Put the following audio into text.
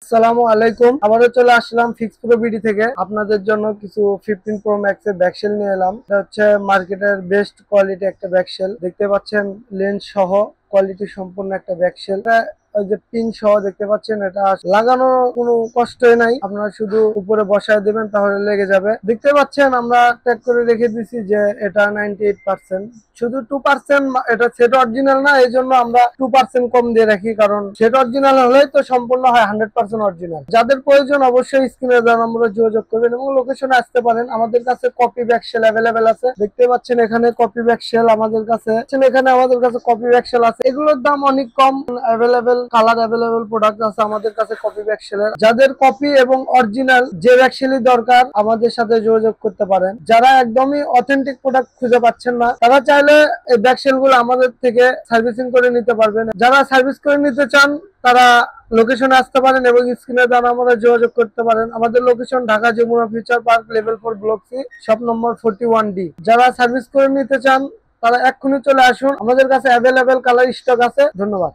আসসালামু আলাইকুম। আবারও চলে আসলাম ফিক্স প্রো বিডি থেকে আপনাদের জন্য কিছু 15 প্রো ম্যাক্স এর ব্যাকশেল নিয়ে এলাম। এটা হচ্ছে মার্কেটের বেস্ট কোয়ালিটি একটা ব্যাকশেল। দেখতে পাচ্ছেন লেন্স সহ কোয়ালিটি সম্পূর্ণ একটা ব্যাকশেল। ওই যে পিন সহ দেখতে পাচ্ছেন, এটা লাগানো কোনো কষ্টই নাই, আপনারা শুধু উপরে বসায় দিবেন তাহলে লেগে যাবে। দেখতে পাচ্ছেন আমরা ট্যাগ করে রেখে দিছি যে এটা 98%, শুধু 2% এটা সেট অরিজিনাল না, এই জন্য আমরা 2% কম দিয়ে রাখি, কারণ সেট অরিজিনাল হলেই তো সম্পূর্ণ হয় 100% অরিজিনাল। যাদের প্রয়োজন অবশ্যই স্ক্রিনে দেওয়া নম্বরে যোগাযোগ করবেন এবং লোকেশনে আসতে পারেন। আমাদের কাছে কপি ব্যাকশেল অ্যাভেলেবেল আছে। দেখতে পাচ্ছেন এখানে কপি ব্যাকশেল আমাদের কাছে কপি ব্যাকশেল আছে। এগুলোর দাম অনেক কম, অ্যাভেলেবেল কালার, অ্যাভেলেবেল প্রোডাক্ট আছে আমাদের কাছে কপি ব্যাকশেলের। যাদের কপি এবং অরিজিনাল যে ব্যাকশেলই দরকার আমাদের সাথে যোগাযোগ করতে পারেন। যারা একদমই অথেন্টিক প্রোডাক্ট খুঁজে পাচ্ছেন না, তারা চাইলে এই ব্যাকশেল গুলো আমাদের থেকে সার্ভিসিং করে নিতে পারবেন। যারা সার্ভিস করে নিতে চান তারা লোকেশনে আসতে পারেন এবং স্ক্রিনে দেওয়া আমাদের যোগাযোগ করতে পারেন। আমাদের location Dhaka Jamuna future park, level 4, block C, shop number 41D। যারা সার্ভিস করে নিতে চান তারা এক্ষুনি চলে আসুন, আমাদের কাছে অ্যাভেলেবেল কালার স্টক আছে। ধন্যবাদ।